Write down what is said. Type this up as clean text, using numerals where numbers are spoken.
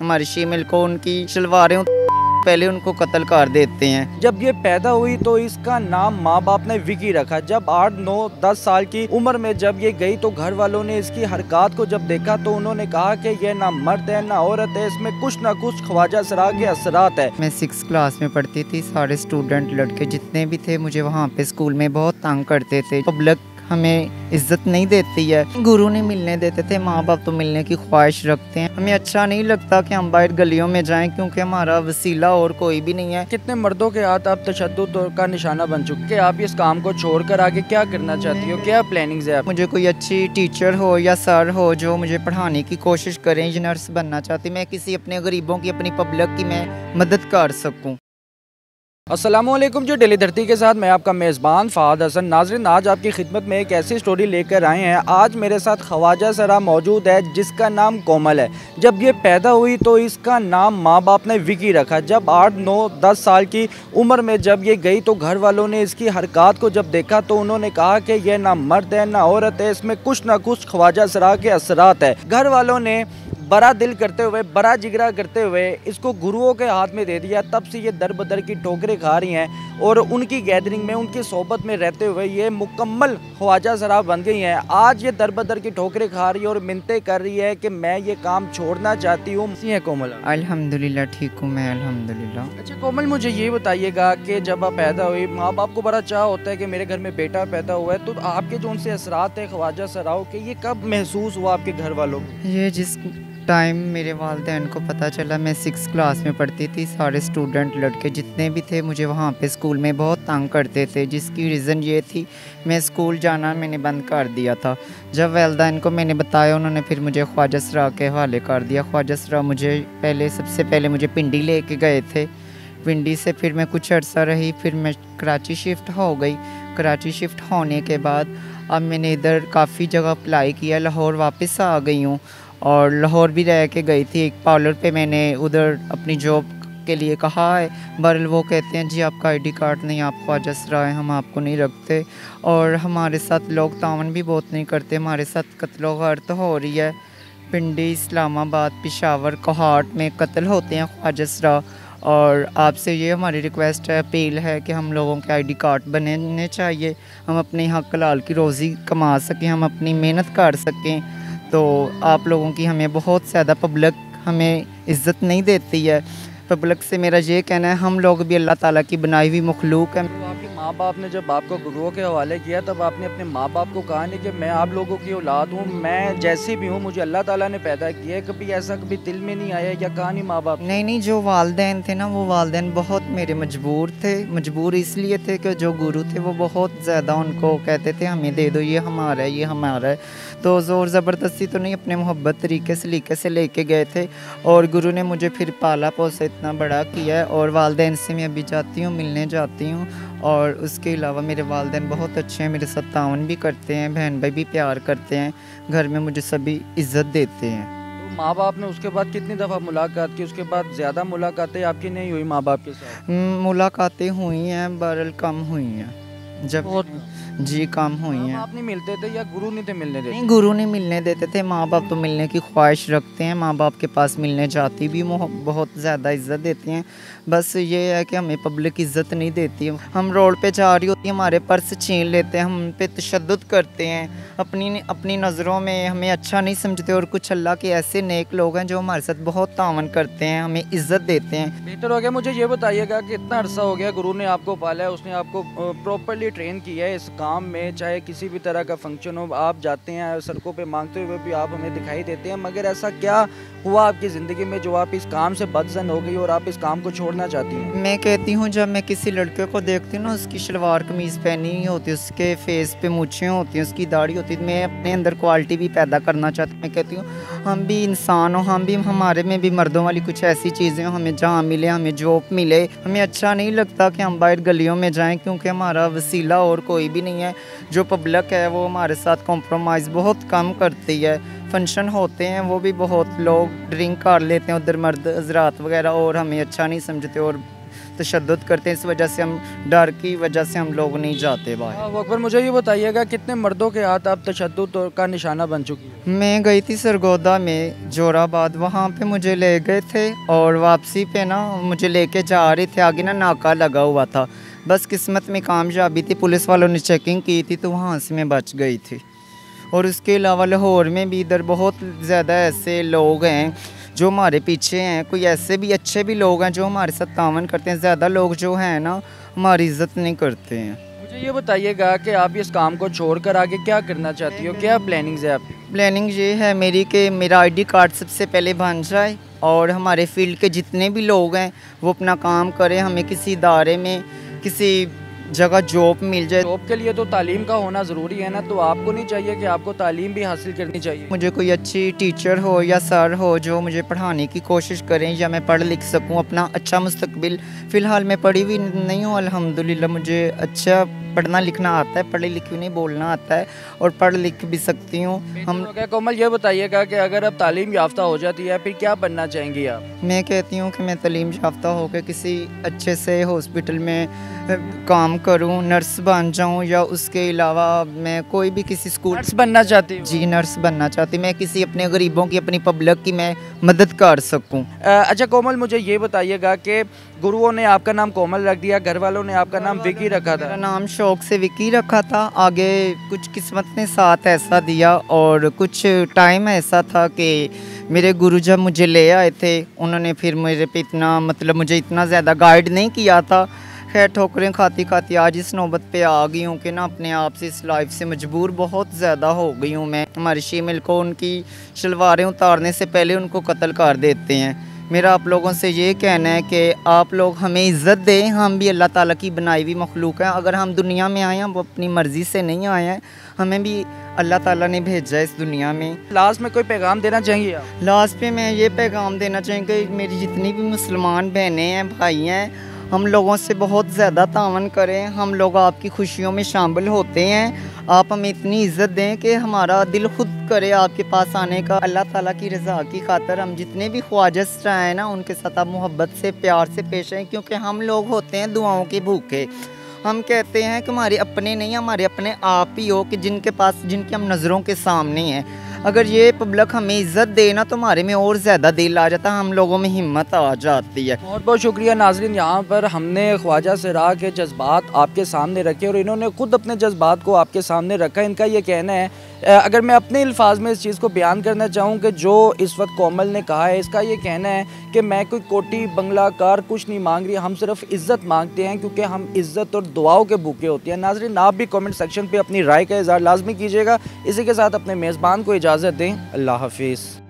हमारी शीमेल को उनकी शलवारें पहले उनको कत्ल कर देते हैं। जब ये पैदा हुई तो इसका नाम माँ बाप ने विकी रखा। जब 8, 9, 10 साल की उम्र में जब ये गई तो घर वालों ने इसकी हरकत को जब देखा तो उन्होंने कहा कि ये ना मर्द है ना औरत है, इसमें कुछ ना कुछ ख्वाजा सरा के असरात है। मैं 6 क्लास में पढ़ती थी। सारे स्टूडेंट लड़के जितने भी थे मुझे वहाँ पे स्कूल में बहुत तंग करते थे। पब्लिक हमें इज्जत नहीं देती है, गुरु नहीं मिलने देते थे, माँ बाप तो मिलने की ख्वाहिश रखते हैं। हमें अच्छा नहीं लगता कि हम बाहर गलियों में जाएं क्योंकि हमारा वसीला और कोई भी नहीं है। कितने मर्दों के हाथ आप तशद्दुद का निशाना बन चुके हैं। आप इस काम को छोड़कर आगे क्या करना चाहती हो, क्या प्लानिंग्स है आप? मुझे कोई अच्छी टीचर हो या सर हो जो मुझे पढ़ाने की कोशिश करें। इंजीनियर्स बनना चाहती, मैं किसी अपने गरीबों की, अपनी पब्लिक की मैं मदद कर सकूँ। अस्सलामुअलैकुम जी, डेली धरती के साथ मैं आपका मेज़बान फ़ाद हसन। नाज़रीन, आज आपकी खिदमत में एक ऐसी स्टोरी लेकर आए हैं। आज मेरे साथ ख्वाजा सरा मौजूद है जिसका नाम कोमल है। जब ये पैदा हुई तो इसका नाम माँ बाप ने विकी रखा। जब 8, 9, 10 साल की उम्र में जब ये गई तो घर वालों ने इसकी हरकत को जब देखा तो उन्होंने कहा कि यह ना मर्द है ना औरत है, इसमें कुछ ना कुछ ख्वाजा सरा के असरात है। घर वालों ने बड़ा दिल करते हुए, बड़ा जिगरा करते हुए इसको गुरुओं के हाथ में दे दिया। तब से ये दर बदर की ठोकरें खा रही हैं और उनकी गैदरिंग में, उनकी सोबत में रहते हुए ये मुकम्मल ख्वाजा सरा बन गई हैं। आज ये दर बदर की ठोकरें खा रही है और मिन्नतें कर रही है कि मैं ये काम छोड़ना चाहती हूँ। है कोमल? अल्हम्दुलिल्लाह ठीक हूँ मैं, अल्हम्दुलिल्लाह। अच्छा कोमल, मुझे ये बताइएगा कि जब आप पैदा हुई, माँ बाप को बड़ा चाह होता है कि मेरे घर में बेटा पैदा हुआ है, तो आपके जो उनसे असरात है ख्वाजा सराओं के, ये कब महसूस हुआ आपके घर वालों को? ये जिस टाइम मेरे वालिदैन को पता चला, मैं 6 क्लास में पढ़ती थी, सारे स्टूडेंट लड़के जितने भी थे मुझे वहाँ पे स्कूल में बहुत तंग करते थे, जिसकी रीज़न ये थी मैं स्कूल जाना मैंने बंद कर दिया था। जब वालिदैन को मैंने बताया उन्होंने फिर मुझे ख्वाजा सरा के हवाले कर दिया। ख्वाजा सरा मुझे सबसे पहले मुझे पिंडी लेके गए थे। पिंडी से फिर मैं कुछ अर्सा रही, फिर मैं कराची शिफ्ट हो गई। कराची शिफ्ट होने के बाद अब मैंने इधर काफ़ी जगह अप्लाई किया, लाहौर वापस आ गई हूँ और लाहौर भी रह के गई थी। एक पार्लर पे मैंने उधर अपनी जॉब के लिए कहा है, बहरहाल वो कहते हैं जी आपका आईडी कार्ड नहीं, आप ख्वाजा सरा हैं, हम आपको नहीं रखते। और हमारे साथ लोग तावन भी बहुत नहीं करते, हमारे साथ कत्लो गर्त हो रही है। पिंडी, इस्लामाबाद, पेशावर, कोहाट में कत्ल होते हैं ख्वाजा सरा। और आपसे ये हमारी रिक्वेस्ट है, अपील है कि हम लोगों के आईडी कार्ड बनने चाहिए, हम अपने हक हलाल की रोज़ी कमा सकें, हम अपनी मेहनत कर सकें। तो आप लोगों की हमें बहुत ज़्यादा पब्लिक हमें इज़्ज़त नहीं देती है। पब्लिक से मेरा ये कहना है, हम लोग भी अल्लाह ताला की बनाई हुई मखलूक है। तो आपके माँ बाप ने जब आपको गुरुओं के हवाले किया तब आपने अपने माँ बाप को कहा नहीं कि मैं आप लोगों की औलाद हूँ, मैं जैसी भी हूँ, मुझे अल्लाह ताला ने पैदा किया है? कभी ऐसा कभी दिल में नहीं आया या कहा नहीं माँ बाप? नहीं, जो वालिदैन थे ना, वो वालिदैन बहुत मेरे मजबूर थे। मजबूर इसलिए थे कि जो गुरु थे वो बहुत ज़्यादा उनको कहते थे हमें दे दो, ये हमारा है, ये हमारा है। तो ज़ोर ज़बरदस्ती तो नहीं, अपने मोहब्बत तरीके से लेके गए थे और गुरु ने मुझे फिर पाला पोसा इतना बड़ा किया है। और वालिदैन से मैं अभी जाती हूँ, मिलने जाती हूँ। और उसके अलावा मेरे वालिदैन बहुत अच्छे हैं, मेरे साथ तावन भी करते हैं, बहन भाई भी प्यार करते हैं, घर में मुझे सभी इज़्ज़त देते हैं। तो माँ बाप ने उसके बाद कितनी दफ़ा मुलाकात की? उसके बाद ज़्यादा मुलाकातें आपकी नहीं हुई माँ बाप के साथ? मुलाकातें हुई हैं, बहरहाल कम हुई हैं। जब जी कम हुई हैं। आप नहीं मिलते थे या गुरु नहीं थे मिलने देते? नहीं, गुरु नहीं मिलने देते थे, माँ बाप तो मिलने की ख्वाहिश रखते हैं, माँ बाप के पास मिलने जाती भी बहुत ज़्यादा इज़्ज़त देती हैं। बस ये है कि हमें पब्लिक इज़्ज़त नहीं देती। हम रोड पे जा रही होती है, हमारे पर्स छीन लेते हैं, हम पे तशद्दुद करते हैं, अपनी नज़रों में हमें अच्छा नहीं समझते। और कुछ अल्लाह के ऐसे नेक लोग हैं जो हमारे साथ बहुत तावन करते हैं, हमें इज़्ज़त देते हैं। बेहतर हो गया। मुझे ये बताइएगा कि इतना अरसा हो गया गुरु ने आपको पाला है, उसने आपको प्रॉपरली ट्रेन किया है इस काम में, चाहे किसी भी तरह का फंक्शन हो, आप जाते हैं सड़कों पे मांगते हुए भी आप हमें दिखाई देते हैं। मगर ऐसा क्या हुआ आपकी ज़िंदगी में जो आप इस काम से बदज़न हो गई और आप इस काम को छोड़ना चाहती हैं? मैं कहती हूँ, जब मैं किसी लड़के को देखती हूँ ना, उसकी शलवार कमीज़ पहनी हुई होती है, उसके फेस पे मूछें होती हैं, उसकी दाढ़ी होती है, मैं अपने अंदर क्वालिटी भी पैदा करना चाहती हूँ। मैं कहती हूँ हम भी इंसान हो, हमारे में भी मर्दों वाली कुछ ऐसी चीज़ें हो, हमें जहाँ मिले, हमें जॉब मिले। हमें अच्छा नहीं लगता कि हम बाहर गलियों में जाएं क्योंकि हमारा वसीला और कोई भी नहीं है। जो पब्लिक है वो हमारे साथ कॉम्प्रोमाइज़ बहुत कम करती है। फंक्शन होते हैं वो भी बहुत लोग ड्रिंक कर लेते हैं उधर, मर्द हजरात वगैरह, और हमें अच्छा नहीं समझते और तशद्दुद करते हैं, इस वजह से हम डर की वजह से हम लोग नहीं जाते बाहर। वो अकबर, मुझे ये बताइएगा कितने मर्दों के हाथ आप तशद्दुद का निशाना बन चुकी हैं? मैं गई थी सरगोदा में जोराबाद, वहाँ पे मुझे ले गए थे और वापसी पे ना मुझे लेके जा रहे थे, आगे ना नाका लगा हुआ था, बस किस्मत में कामयाबी थी, पुलिस वालों ने चेकिंग की थी तो वहाँ से मैं बच गई थी। और उसके अलावा लाहौर में भी इधर बहुत ज़्यादा ऐसे लोग हैं जो हमारे पीछे हैं, कोई ऐसे भी अच्छे भी लोग हैं जो हमारे साथ तावन करते हैं, ज़्यादा लोग जो हैं ना हमारी इज़्ज़त नहीं करते हैं। मुझे ये बताइएगा कि आप इस काम को छोड़कर आगे क्या करना चाहती हो, क्या प्लानिंग्स है आपकी? प्लानिंग ये है मेरी कि मेरा आईडी कार्ड सबसे पहले बन जाए और हमारे फील्ड के जितने भी लोग हैं वो अपना काम करें, हमें किसी इदारे में किसी जगह जॉब मिल जाए। जॉब के लिए तो तालीम का होना ज़रूरी है ना, तो आपको नहीं चाहिए कि आपको तालीम भी हासिल करनी चाहिए? मुझे कोई अच्छी टीचर हो या सर हो जो मुझे पढ़ाने की कोशिश करें या मैं पढ़ लिख सकूं, अपना अच्छा मुस्तकबिल। फ़िलहाल मैं पढ़ी हुई नहीं हूं अल्हम्दुलिल्लाह, मुझे अच्छा पढ़ना लिखना आता है, पढ़ी लिखी नहीं बोलना आता है और पढ़ लिख भी सकती हूँ। हम कोमल, ये बताइएगा कि अगर अब तालीम याफ्ता हो जाती है फिर क्या बनना चाहेंगी आप? मैं कहती हूँ कि मैं तालीम याफ्ता होकर किसी अच्छे से हॉस्पिटल में काम करूँ, नर्स बन जाऊँ, या उसके अलावा मैं कोई भी किसी स्कूल नर्स बनना चाहती हूँ? जी नर्स बनना चाहती, मैं किसी अपने गरीबों की, अपनी पब्लिक की मैं मदद कर सकूँ। अच्छा कोमल, मुझे ये बताइएगा कि गुरुओं ने आपका नाम कोमल रख दिया, घर वालों ने आपका नाम विकी रखा था? मेरा नाम शौक से विकी रखा था, आगे कुछ किस्मत ने साथ ऐसा दिया और कुछ टाइम ऐसा था कि मेरे गुरु जब मुझे ले आए थे उन्होंने फिर मेरे पे इतना मुझे इतना ज़्यादा गाइड नहीं किया था। खैर ठोकरें खाती खाती आज इस नौबत पे आ गई हूँ कि ना अपने आप से इस लाइफ से मजबूर बहुत ज़्यादा हो गई हूँ मैं। हमारे शीमिल को उनकी शलवारें उतारने से पहले उनको कत्ल कर देते हैं। मेरा आप लोगों से ये कहना है कि आप लोग हमें इज़्ज़त दें, हम भी अल्लाह ताला की बनाई हुई मखलूक हैं। अगर हम दुनिया में आए हैं वो अपनी मर्ज़ी से नहीं आए हैं, हमें भी अल्लाह ताला ने भेजा है इस दुनिया में। लास्ट में कोई पैगाम देना चाहिए आप? लास्ट पे मैं ये पैगाम देना चाहूँगी, मेरी जितनी भी मुसलमान बहनें हैं, भाई हैं, हम लोगों से बहुत ज़्यादा तावन करें, हम लोग आपकी खुशियों में शामिल होते हैं। आप हमें इतनी इज़्ज़त दें कि हमारा दिल खुद करे आपके पास आने का। अल्लाह ताला की रज़ा की खातर हम जितने भी ख्वाहिश हैं ना उनके साथ आप मोहब्बत से, प्यार से पेश आएँ, क्योंकि हम लोग होते हैं दुआओं के भूखे। हम कहते हैं कि हमारे अपने नहीं, हमारे अपने आप ही हो कि जिनके हम नज़रों के सामने हैं। अगर ये पब्लिक हमें इज़्ज़त देना तो हमारे में और ज़्यादा दिल आ जाता है, हम लोगों में हिम्मत आ जाती है। बहुत बहुत शुक्रिया नाज़रीन, यहाँ पर हमने ख्वाजा सरा के जज्बात आपके सामने रखे और इन्होंने खुद अपने जज्बात को आपके सामने रखा। इनका ये कहना है, अगर मैं अपने अल्फाज में इस चीज़ को बयान करना चाहूँ कि जो इस वक्त कोमल ने कहा है, इसका ये कहना है कि मैं कोई कोटी बंगला कार कुछ नहीं मांग रही, हम सिर्फ इज़्ज़त मांगते हैं क्योंकि हम इज़्ज़त और दुआओं के भूखे होते हैं। नाज़रीन, आप भी कमेंट सेक्शन पे अपनी राय का इज़हार लाजमी कीजिएगा। इसी के साथ अपने मेज़बान को इजाज़त दें। अल्लाह हाफिज़।